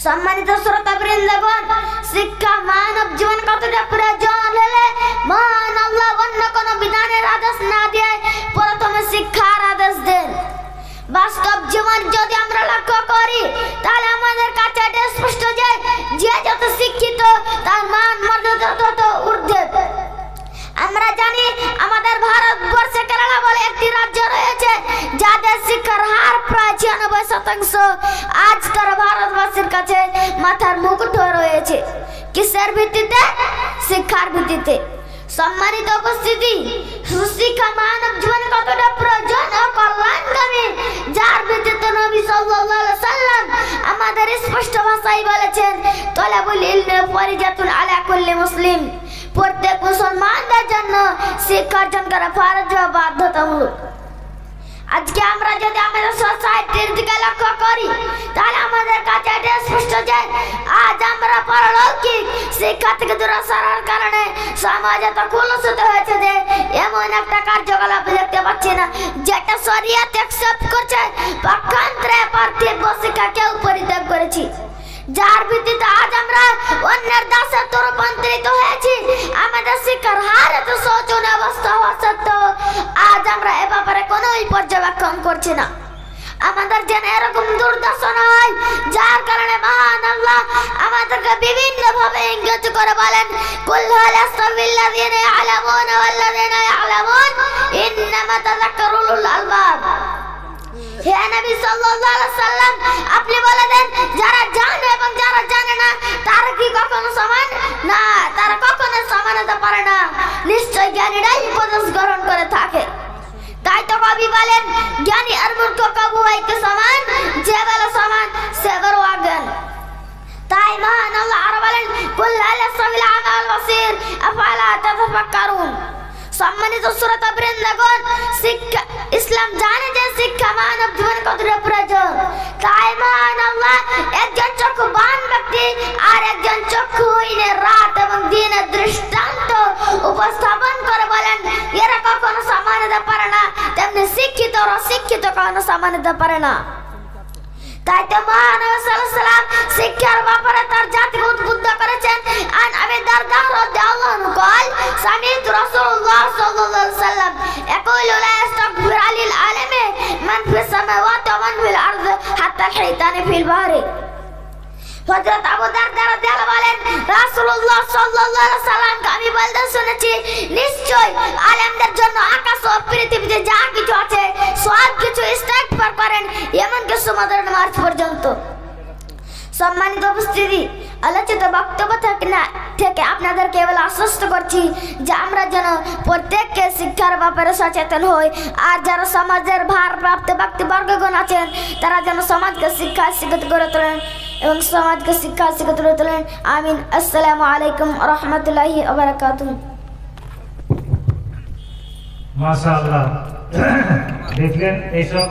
সম্মানিত শ্রোতাবৃন্দগণ, শিক্ষা মানব জীবন কতটা প্রয়োজন হলে মহান আল্লাহ অন্য কোনো বিধানের আদেশ না দিয়ে প্রথমে শিক্ষার আদেশ দেন। বাস্তব জীবন যদি আমরা লক্ষ্য করি তাহলে আমাদের কাছে এটা স্পষ্ট যে যত শিক্ষিত তার মান মর্যাদা তত ঊর্ধ্বে। আমরা জানি আমাদের ভারতবর্ষে কেরালা বলে একটি রাজ্য রয়েছে যাদের শিক্ষার হার প্রায় 96%। আজ তারা ভারতবাসীর কাছে মাথার মুকুট রয়েছে। কিসের ভিত্তিতে? শিক্ষার ভিত্তিতে। সম্মানিত উপস্থিতি, সুশিক্ষা মানব জীবনে কতটা প্রয়োজন ও কল্যাণকামী যার ভিত্তিতে নবী সাল্লাল্লাহু আলাইহি সাল্লাম আমাদের স্পষ্ট ভাষায় বলেছেন, তলাবুল ইলমি ফরিজাতুন আলা কুল্লি মুসলিম। প্রত্যেক মুসলমানদের জন্য শিক্ষা অর্জন করা ফরজ ও বাধ্যতামূলক। আজকে আমরা যদি আমাদের সোসাইটির দিকে লক্ষ্য করি তাহলে আমাদের কাছে এটা স্পষ্ট যে আজ আমরা পারলৌকিক শিক্ষা থেকে দূরে সরার কারণে সমাজ এত কলুষিত হয়েছে যে এমন একটা কার্যকলাপ দেখতে পাচ্ছি না যেটা শরিয়ত অ্যাকসেপ্ট করছে। পক্ষান্তরে পার্থিব শিক্ষাকেও পরিত্যাগ করেছি, যার ভিত্তিতে আজ আমরা অন্যের দাসত্বে রূপান্তরিত হয়েছি। আমাদের শিক্ষার হার এত শোচনীয় অবস্থা হওয়া সত্ত্বেও আজ আমরা এ ব্যাপারে কোনোই পর্যবেক্ষণ করছি না। আমাদের যেন এরকম দুর্দশা হয় যার কারণে মহান আল্লাহ আমাদেরকে বিভিন্ন ভাবে ইঙ্গিত করে বলেন, কুল হাল ইয়াস্তাবিল্লাযীনা ইয়া'লামুনা ওয়াল্লাযীনা ইয়া'লামুন ইন্নামা তাযাক্কারুল উলুল আলবাব। হে নবী সাল্লাল্লাহু আলাইহি সাল্লাম, আপনি বলে দেন যারা জানে এবং যারা জানে না তারা কি কখনো সমান? না, তারা কখনো সমান হতে পারে না। নিশ্চয় জ্ঞানীরাই উপদেশ গ্রহণ করে থাকে। তাই তো কবি বলেন, জ্ঞানী আর মূর্খ কবু একই সমান, যে বলে সমান সে বড় অজ্ঞান। তাই মহান আল্লাহ আরো বলেন, কুল হাল ইয়াস্তাবিল আ'মা ওয়াল বাসীর আফালা তাতাফাক্কারুন। সম্মানিত শ্রোতাবৃন্দগণ, শিক্ষা ইসলাম জানে যে শিক্ষা মানব জীবনে কতটা প্রয়োজন। তাই মহান আল্লাহ একজন চক্ষুবান ব্যক্তি আর একজন চক্ষুহীনের রাত এবং দিনের দৃষ্টান্ত উপস্থাপন করে বলেন, এরা কখনো সমান হতে পারে না, তেমনি শিক্ষিত আর অশিক্ষিত কখনো সমান হতে পারে না। তাই তো মহানবী সাল্লাল্লাহু আলাইহি ওয়াসাল্লাম শিক্ষার ব্যাপারে তার জাতিকে উদ্বুদ্ধ করেছেন। আন আবি দারদা রাদিয়াল্লাহু আনহু قال سمعت رسول الله صلى الله عليه وسلم يقول لا يستكبر عن العالم من في السماوات ومن في الارض حتى الحيتان في البحر। হযরত আবু দারদা রাদিয়াল্লাহু বলেন, রাসূলুল্লাহ সাল্লাল্লাহু আলাইহি ওয়াসাল্লাম আমি বলতে শুনেছি, নিশ্চয় আলেমদের জন্য আকাশ ও পৃথিবীতে যা কিছু আছে সব কিছু ইস্তেগফার করেন, এমনকি সমুদ্রের মাঝ পর্যন্ত। সম্মানিত উপস্থিতি, আলোচিত বক্তব্য থেকে আপনাদের কেবল আশ্বস্ত করছি যে আমরা যেন প্রত্যেককে শিক্ষার ব্যাপারে সচেতন হই। আর যারা সমাজের ভারপ্রাপ্ত ব্যক্তিবর্গগণ আছেন তারা যেন সমাজকে শিক্ষা শিক্ষিত করে তোলেন এবং সমাজকে শিক্ষা শিক্ষিত করে তোলেন। আমিন। আসসালামু আলাইকুম ওয়া রাহমাতুল্লাহি ওয়া বারাকাতুহু। মাশাআল্লাহ, দেখলেন এইসব